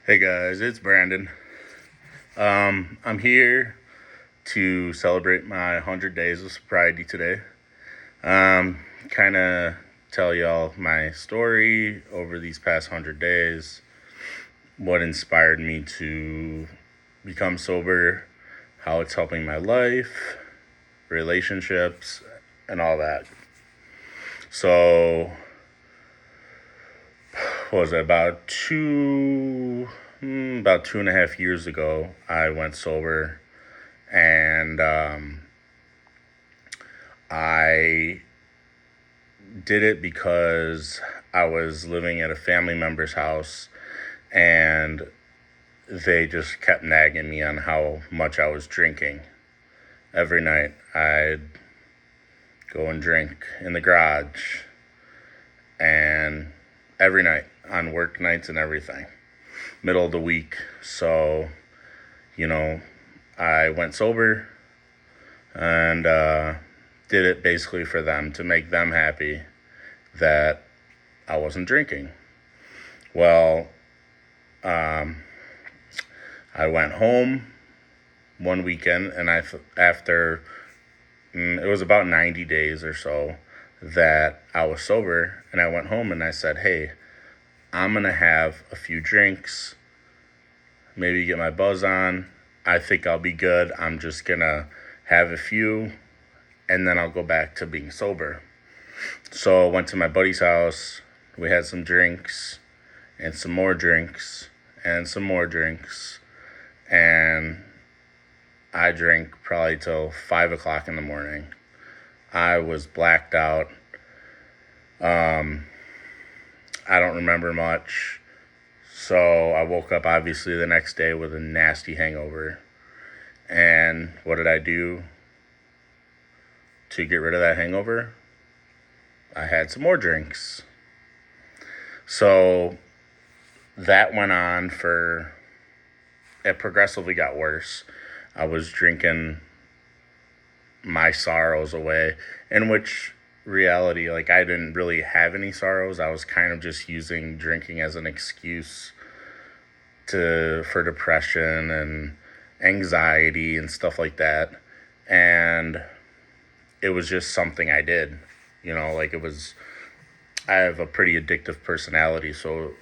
Hey guys, it's Brandon. I'm here to celebrate my 100 days of sobriety today. Kind of tell y'all my story over these past 100 days, what inspired me to become sober, how it's helping my life, relationships, and all that. So, what was it, about 2.5 years ago, I went sober, and I did it because I was living at a family member's house, and they just kept nagging me on how much I was drinking. Every night I'd go and drink in the garage, and every night on work nights and everything, middle of the week. So, you know, I went sober and did it basically for them, to make them happy that I wasn't drinking. Well, I went home one weekend, and after it was about 90 days or so that I was sober, and I went home and I said, hey, I'm going to have a few drinks, maybe get my buzz on. I think I'll be good. I'm just going to have a few, and then I'll go back to being sober. So I went to my buddy's house. We had some drinks and some more drinks and some more drinks. And I drank probably till 5 o'clock in the morning. I was blacked out. I don't remember much. So I woke up obviously the next day with a nasty hangover. And what did I do to get rid of that hangover? I had some more drinks. So that went on it progressively got worse. I was drinking my sorrows away, in which reality, like, I didn't really have any sorrows. I was kind of just using drinking as an excuse for depression and anxiety and stuff like that. And it was just something I did, like I have a pretty addictive personality. So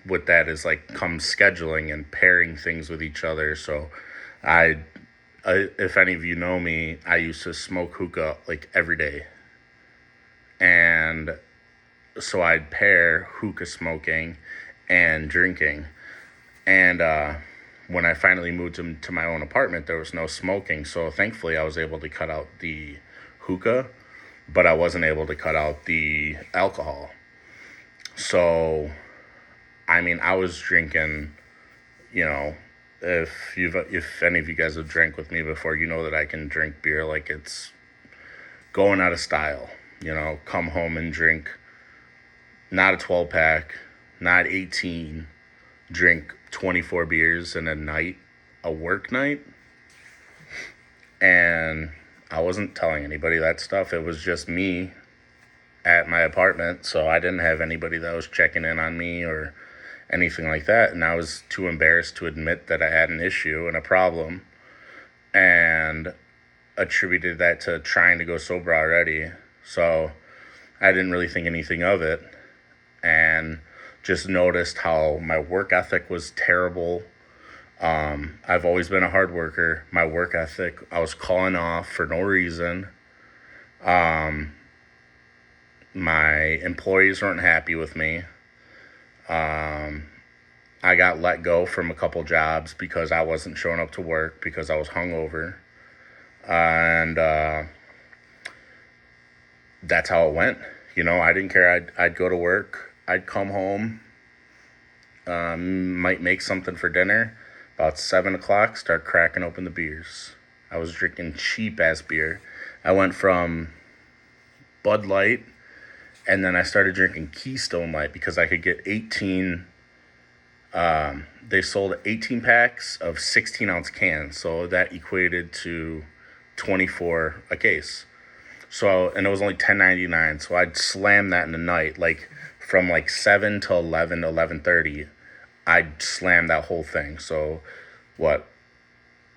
with that is like comes scheduling and pairing things with each other. So if any of you know me, I used to smoke hookah like every day. And so I'd pair hookah smoking and drinking. And when I finally moved to my own apartment, there was no smoking. So thankfully I was able to cut out the hookah, but I wasn't able to cut out the alcohol. So, I mean, I was drinking, if any of you guys have drank with me before, you know that I can drink beer like it's going out of style. Come home and drink not a 12 pack, not 18, drink 24 beers in a night, a work night. And I wasn't telling anybody that stuff. It was just me at my apartment. So I didn't have anybody that was checking in on me or anything like that. And I was too embarrassed to admit that I had an issue and a problem, and attributed that to trying to go sober already. So I didn't really think anything of it, and just noticed how my work ethic was terrible. I've always been a hard worker. My work ethic, I was calling off for no reason. My employees weren't happy with me. I got let go from a couple jobs because I wasn't showing up to work because I was hungover. And that's how it went. I didn't care. I'd go to work. I'd come home, might make something for dinner. About 7 o'clock, start cracking open the beers. I was drinking cheap-ass beer. I went from Bud Light, and then I started drinking Keystone Light because I could get 18. They sold 18 packs of 16-ounce cans, so that equated to 24 a case. So, and it was only $10.99, so I'd slam that in the night, like from like 7 to 11 to 11:30. I'd slam that whole thing. So what?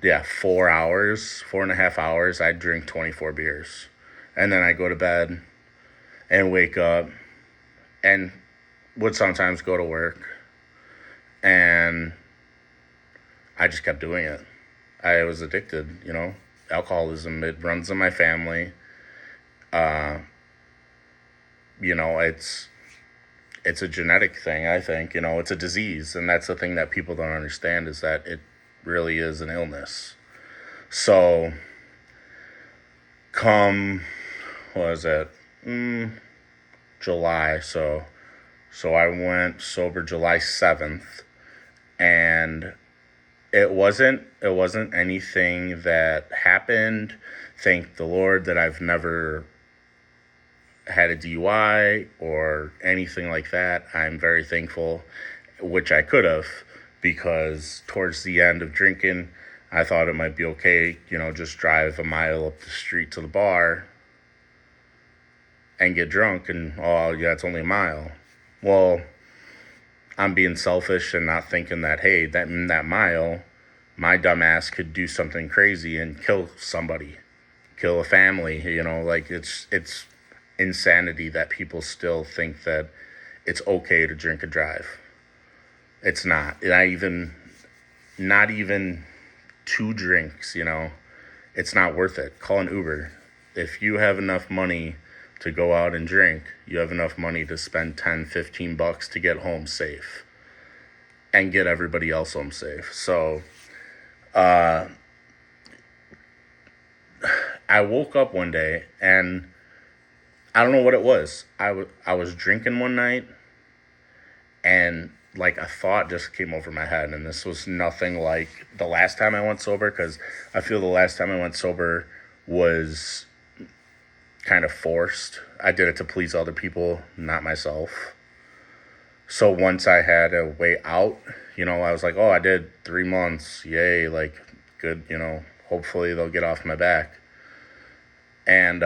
Yeah, 4 hours, 4.5 hours, I'd drink 24 beers. And then I'd go to bed and wake up and would sometimes go to work. And I just kept doing it. I was addicted, alcoholism. It runs in my family. Uh, it's a genetic thing, I think. It's a disease, and that's the thing that people don't understand is that it really is an illness. So, come, what was it? July. So I went sober July 7th, and it wasn't anything that happened. Thank the Lord that I've never had a DUI or anything like that. I'm very thankful, which I could have, because towards the end of drinking, I thought it might be okay, just drive a mile up the street to the bar and get drunk, and oh yeah, it's only a mile. Well, I'm being selfish and not thinking that, hey, that in that mile, my dumbass could do something crazy and kill somebody, kill a family. Like it's insanity that people still think that it's okay to drink and drive. It's not. Not even two drinks. It's not worth it. Call an Uber. If you have enough money to go out and drink, you have enough money to spend 10, $15 to get home safe and get everybody else home safe. So I woke up one day and I don't know what it was. I was drinking one night and like a thought just came over my head, and this was nothing like the last time I went sober, because I feel the last time I went sober was kind of forced. I did it to please other people, not myself. So once I had a way out, I was like, oh, I did 3 months. Yay. Like, good, hopefully they'll get off my back. And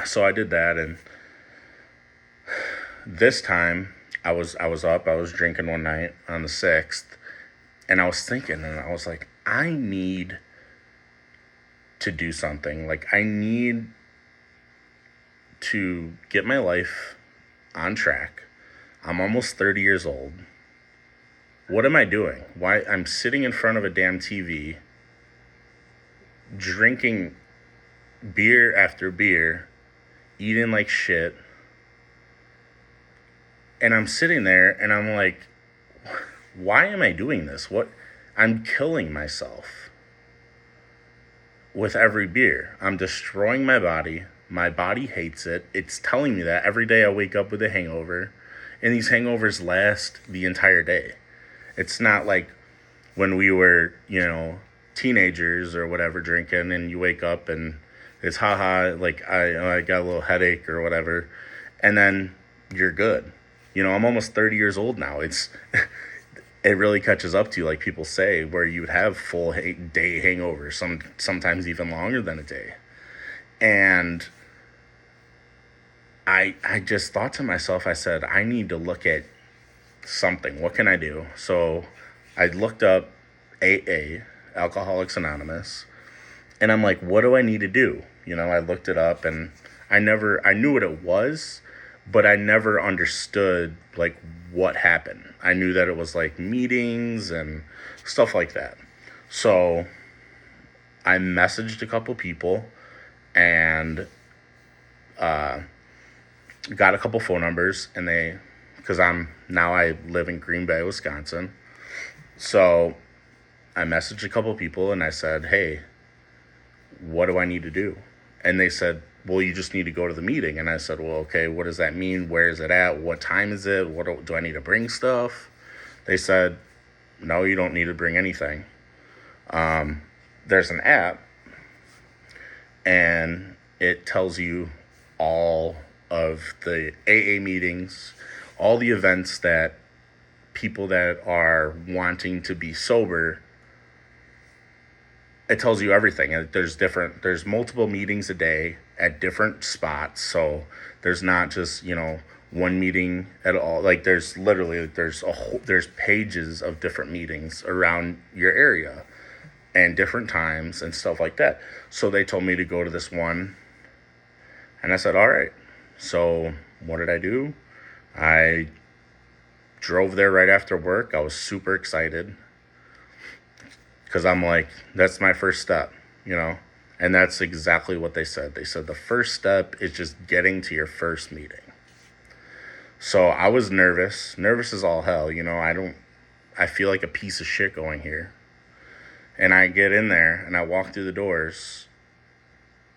so I did that. And this time I was up, I was drinking one night on the 6th, and I was thinking, and I was like, I need to do something. Like, I need to get my life on track. I'm almost 30 years old. What am I doing? Why I'm sitting in front of a damn TV, drinking beer after beer, eating like shit. And I'm sitting there and I'm like, why am I doing this? I'm killing myself with every beer. I'm destroying my body. My body hates it. It's telling me that every day I wake up with a hangover, and these hangovers last the entire day. It's not like when we were, teenagers or whatever, drinking, and you wake up and it's haha, like I got a little headache or whatever, and then you're good. I'm almost 30 years old now. It really catches up to you, like people say, where you would have full day hangovers, sometimes even longer than a day. And I just thought to myself, I said, I need to look at something. What can I do? So I looked up AA, Alcoholics Anonymous, and I'm like, what do I need to do? I looked it up, and I knew what it was, but I never understood like what happened. I knew that it was like meetings and stuff like that. So I messaged a couple people and got a couple phone numbers, and because I live in Green Bay, Wisconsin. So I messaged a couple people and I said, hey, what do I need to do? And they said, well, you just need to go to the meeting. And I said, well, okay, what does that mean? Where is it at? What time is it? Do I need to bring stuff? They said, no, you don't need to bring anything. There's an app, and it tells you all of the AA meetings, all the events that people that are wanting to be sober, it tells you everything. And there's multiple meetings a day at different spots. So there's not just, one meeting at all. Like there's pages of different meetings around your area and different times and stuff like that. So they told me to go to this one, and I said, all right. So what did I do? I drove there right after work. I was super excited because I'm like, that's my first step, you know? And that's exactly what they said. They said the first step is just getting to your first meeting. So I was nervous as all hell, you know? I feel like a piece of shit going here. And I get in there and I walk through the doors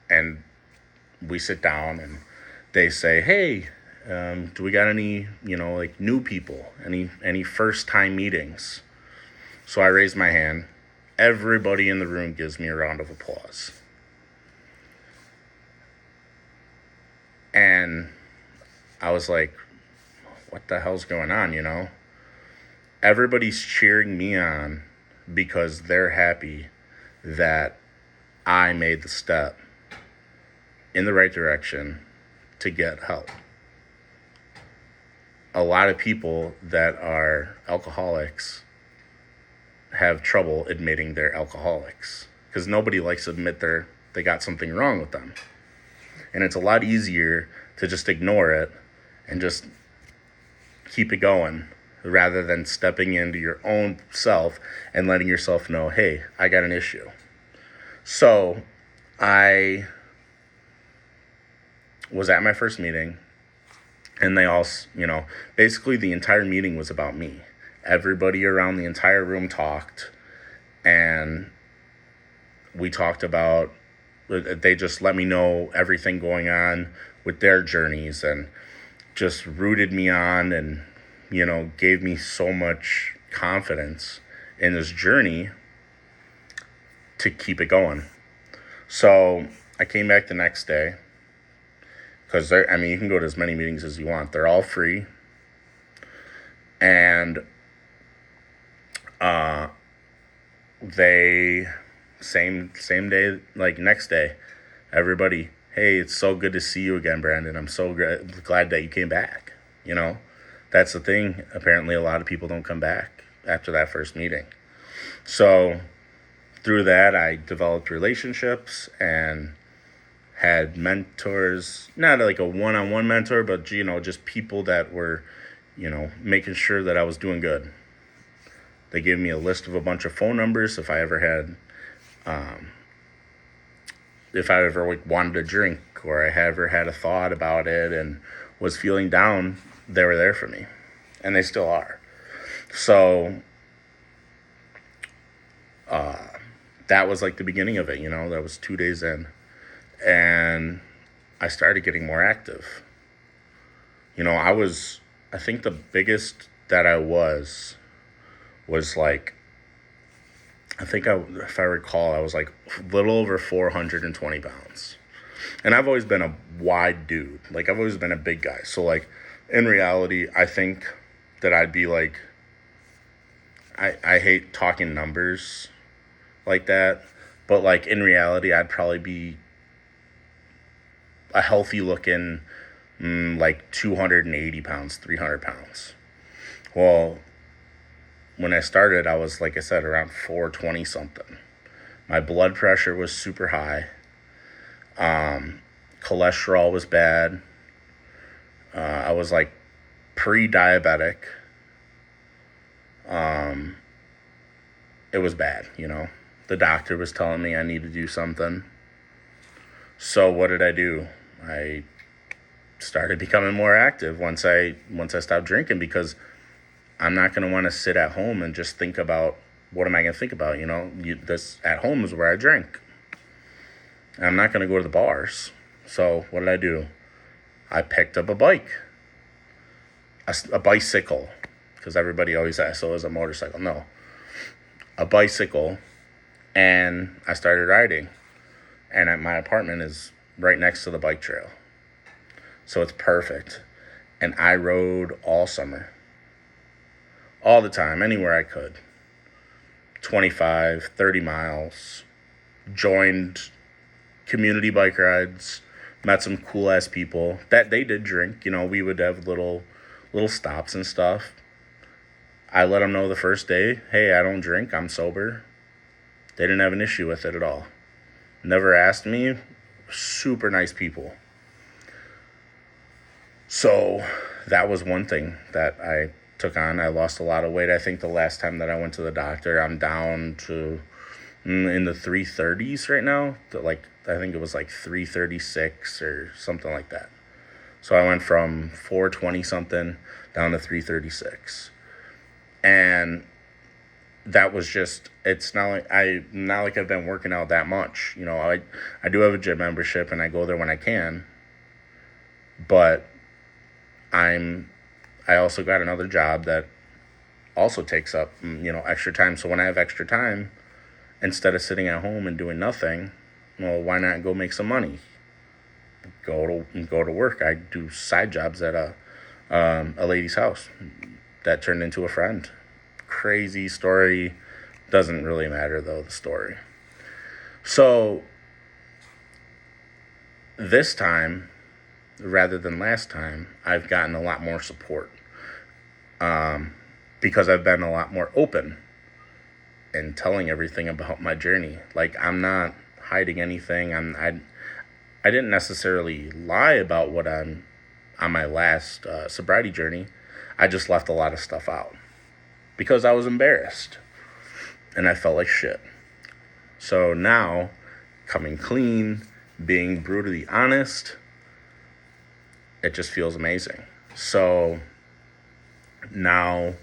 and we sit down and they say, hey, do we got any, like new people, any first time meetings? So I raise my hand. Everybody in the room gives me a round of applause. And I was like, what the hell's going on, Everybody's cheering me on because they're happy that I made the step in the right direction to get help. A lot of people that are alcoholics have trouble admitting they're alcoholics because nobody likes to admit they got something wrong with them. And it's a lot easier to just ignore it and just keep it going rather than stepping into your own self and letting yourself know, hey, I got an issue. So I was at my first meeting and they all, basically the entire meeting was about me. Everybody around the entire room talked, and we talked about, they just let me know everything going on with their journeys and just rooted me on and, gave me so much confidence in this journey to keep it going. So I came back the next day because, you can go to as many meetings as you want. They're all free. And they, same day, like next day, everybody, hey, it's so good to see you again, Brandon. I'm so glad that you came back. That's the thing. Apparently, a lot of people don't come back after that first meeting. So through that, I developed relationships and had mentors, not like a one-on-one mentor, but, just people that were, making sure that I was doing good. They gave me a list of a bunch of phone numbers if I ever had, wanted a drink or I ever had a thought about it and was feeling down, they were there for me. And they still are. So that was like the beginning of it, that was 2 days in. And I started getting more active. I think the biggest that I was like, if I recall, I was like a little over 420 pounds. And I've always been a wide dude. Like, I've always been a big guy. So, like, in reality, I think that I'd be like, I hate talking numbers like that. But, like, in reality, I'd probably be a healthy looking, like 280 pounds, 300 pounds. Well, when I started, I was, like I said, around 420 something. My blood pressure was super high. Cholesterol was bad. I was like pre-diabetic. It was bad, The doctor was telling me I need to do something. So what did I do? I started becoming more active once I stopped drinking, because I'm not going to want to sit at home and just think about, what am I going to think about? This at home is where I drink. I'm not going to go to the bars. So what did I do? I picked up a bike, a bicycle, because everybody always asks, so is a motorcycle? No, a bicycle, and I started riding. And my apartment is right next to the bike trail. So it's perfect. And I rode all summer. All the time, anywhere I could. 25, 30 miles. Joined community bike rides Met some cool ass people that they did drink. You know, we would have little stops and stuff. I let them know the first day, hey, I don't drink, I'm sober. They didn't have an issue with it at all. Never asked me. Super nice people. So that was one thing that I took on. I lost a lot of weight. I think the last time that I went to the doctor, I'm down to in the 330s right now. Like I think it was like 336 or something like that. So I went from 420 something down to 336. And that was just, it's not like I've been working out that much. You know, I do have a gym membership and I go there when I can, but I also got another job that also takes up, extra time. So when I have extra time, instead of sitting at home and doing nothing, well, why not go make some money? Go to work. I do side jobs at a lady's house that turned into a friend. Crazy story. Doesn't really matter though, the story. So this time, rather than last time, I've gotten a lot more support because I've been a lot more open and telling everything about my journey. Like I'm not hiding anything. I didn't necessarily lie about what I'm on my last sobriety journey. I just left a lot of stuff out because I was embarrassed and I felt like shit. So now, coming clean, being brutally honest, it just feels amazing. So now,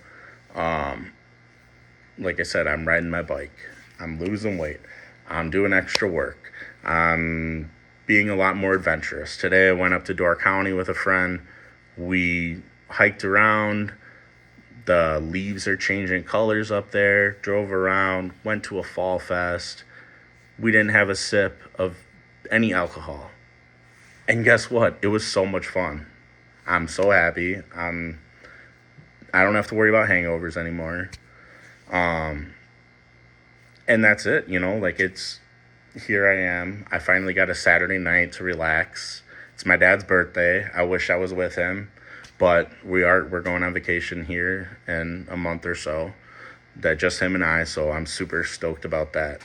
like I said, I'm riding my bike. I'm losing weight. I'm doing extra work. I'm being a lot more adventurous. Today I went up to Door County with a friend. We hiked around. The leaves are changing colors up there. Drove around. Went to a fall fest. We didn't have a sip of any alcohol. And guess what? It was so much fun. I'm so happy. I don't have to worry about hangovers anymore. And that's it, like it's, here I am. I finally got a Saturday night to relax. It's my dad's birthday. I wish I was with him, but we're going on vacation here in a month or so. That just him and I, so I'm super stoked about that.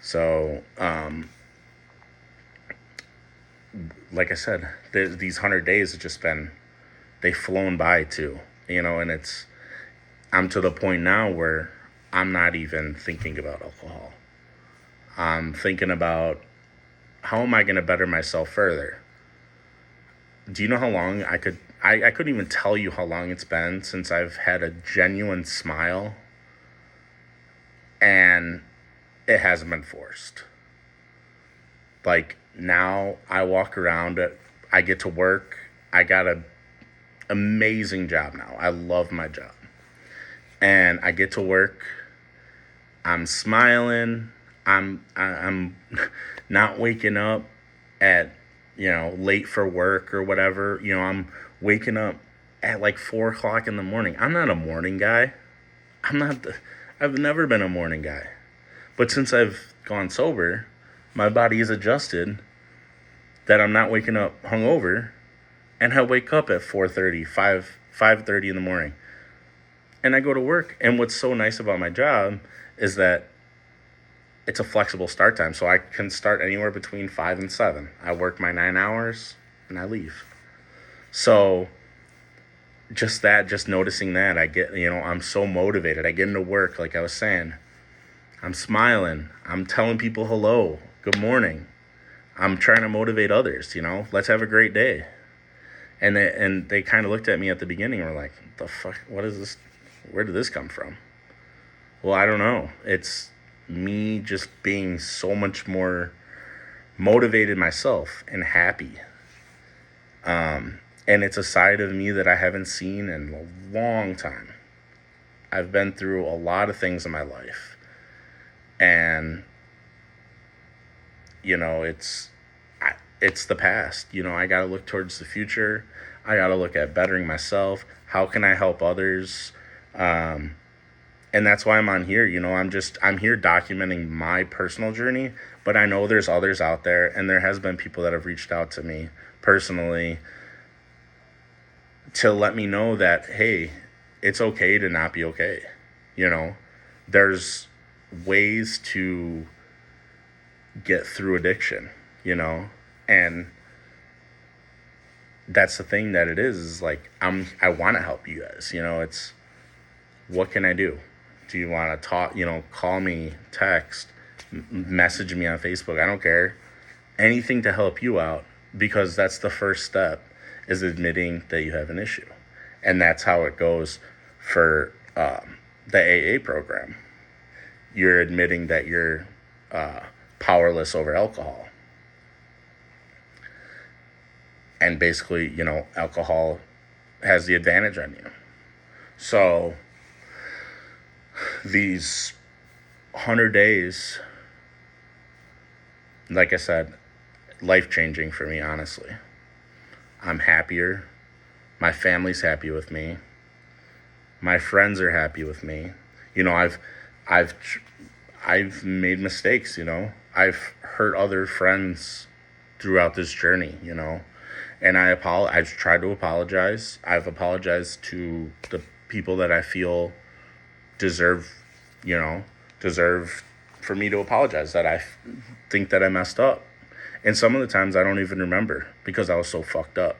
So, like I said, these 100 days have just been, they've flown by too, and I'm to the point now where I'm not even thinking about alcohol. I'm thinking about how am I going to better myself further? Do you know how long I couldn't even tell you how long it's been since I've had a genuine smile and it hasn't been forced. Like now I walk around, I get to work. I got a amazing job now. I love my job. And I get to work. I'm smiling. I'm not waking up at, late for work or whatever. I'm waking up at like 4 o'clock in the morning. I'm not a morning guy. I've never been a morning guy. But since I've gone sober, my body is adjusted that I'm not waking up hungover, and I wake up at 4:30, 5:30 in the morning. And I go to work. And what's so nice about my job is that it's a flexible start time. So I can start anywhere between 5 and 7. I work my 9 hours and I leave. So just noticing that, I get, I'm so motivated. I get into work, like I was saying. I'm smiling. I'm telling people hello, good morning. I'm trying to motivate others, let's have a great day. And they kind of looked at me at the beginning and were like, the fuck, what is this? Where did this come from? Well, I don't know. It's me just being so much more motivated myself and happy. And it's a side of me that I haven't seen in a long time. I've been through a lot of things in my life. And, it's the past. I got to look towards the future. I got to look at bettering myself. How can I help others? And that's why I'm on here. I'm here documenting my personal journey, but I know there's others out there, and there has been people that have reached out to me personally to let me know that, hey, it's okay to not be okay. You know, there's ways to get through addiction, and that's the thing that it is like, I want to help you guys. It's, what can I do? Do you want to talk, call me, text, message me on Facebook? I don't care. Anything to help you out, because that's the first step, is admitting that you have an issue. And that's how it goes for the AA program. You're admitting that you're powerless over alcohol. And basically, alcohol has the advantage on you. So these 100 days, like I said, life-changing for me, honestly. I'm happier. My family's happy with me. My friends are happy with me. I've I've made mistakes, I've hurt other friends throughout this journey, and I've tried to apologize. I've apologized to the people that I feel deserve, deserve for me to apologize, that I think that I messed up. And some of the times I don't even remember, because I was so fucked up.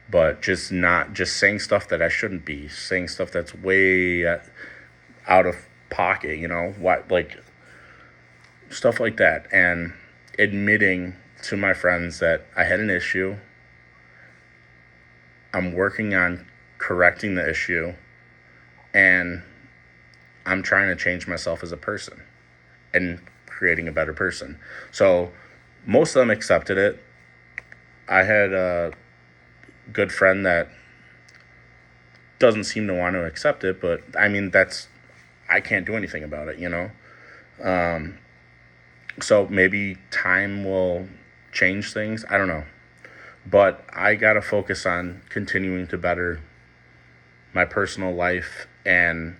But just saying stuff that I shouldn't be, saying stuff that's way out of pocket, like stuff like that. And admitting to my friends that I had an issue. I'm working on correcting the issue, and I'm trying to change myself as a person and creating a better person. So most of them accepted it. I had a good friend that doesn't seem to want to accept it, but I mean, I can't do anything about it, So maybe time will change things. I don't know. But I got to focus on continuing to better my personal life and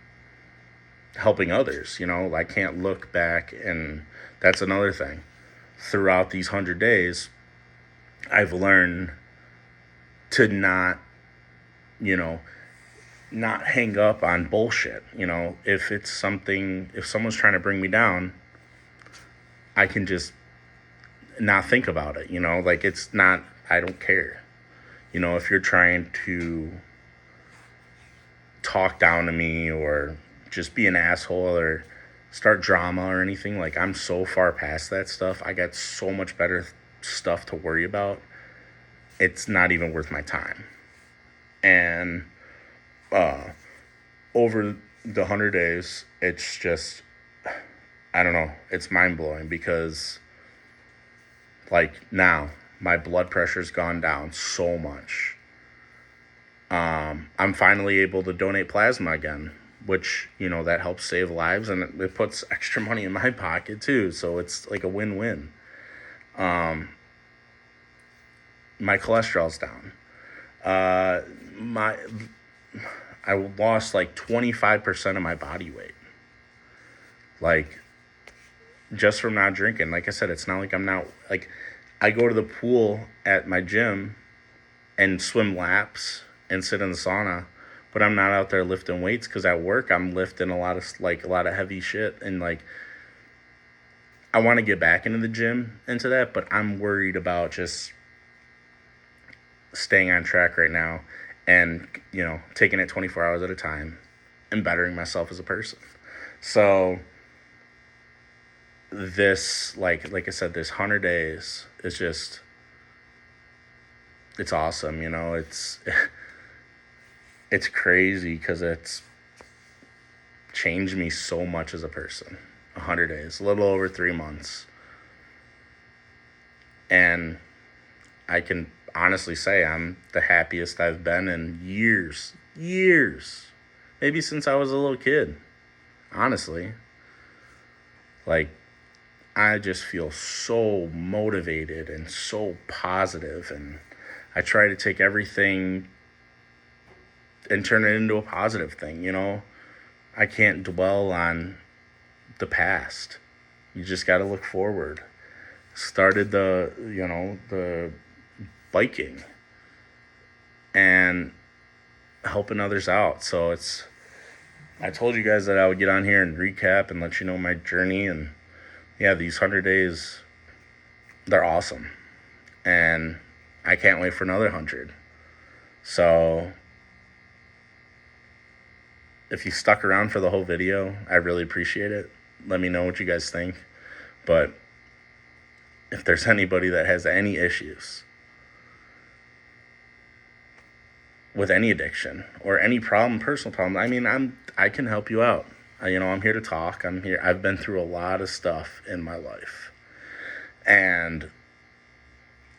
helping others. I can't look back, and that's another thing. Throughout these 100 days, I've learned to not hang up on bullshit. If someone's trying to bring me down, I can just not think about it. Like, it's not, I don't care. If you're trying to talk down to me or just be an asshole or start drama or anything, like, I'm so far past that stuff. I got so much better stuff to worry about. It's not even worth my time. And over the 100 days, it's just, I don't know, it's mind-blowing, because like, now my blood pressure's gone down so much. I'm finally able to donate plasma again, which, that helps save lives, and it puts extra money in my pocket too. So it's like a win-win. My cholesterol's down. I lost like 25% of my body weight. Like, just from not drinking. Like I said, it's not like I'm not, like, I go to the pool at my gym and swim laps and sit in the sauna, but I'm not out there lifting weights, because at work I'm lifting a lot of heavy shit, and like, I want to get back into the gym, into that, but I'm worried about just staying on track right now and, taking it 24 hours at a time and bettering myself as a person. So this, like I said, this 100 days is just, it's awesome. It's crazy, because it's changed me so much as a person. 100 days, a little over 3 months. And I can honestly say I'm the happiest I've been in years. Maybe since I was a little kid, honestly. Like, I just feel so motivated and so positive, and I try to take everything and turn it into a positive thing, I can't dwell on the past. You just got to look forward. Started the biking and helping others out. So I told you guys that I would get on here and recap and let you know my journey. And yeah, these 100 days, they're awesome. And I can't wait for another 100. So if you stuck around for the whole video, I really appreciate it. Let me know what you guys think. But if there's anybody that has any issues with any addiction or any problem, personal problem, I mean, I can help you out. I'm here to talk. I'm here. I've been through a lot of stuff in my life, and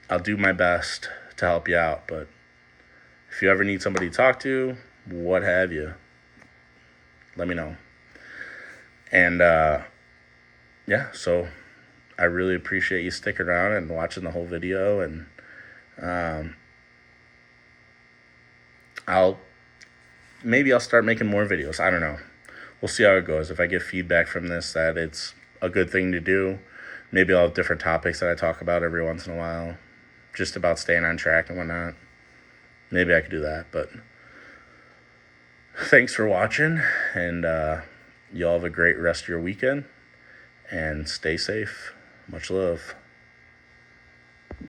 I'll do my best to help you out. But if you ever need somebody to talk to, what have you, let me know. And yeah, so I really appreciate you sticking around and watching the whole video. And I'll start making more videos. I don't know. We'll see how it goes. If I get feedback from this that it's a good thing to do, maybe I'll have different topics that I talk about every once in a while, just about staying on track and whatnot. Maybe I could do that. But thanks for watching, and you all have a great rest of your weekend, and stay safe. Much love.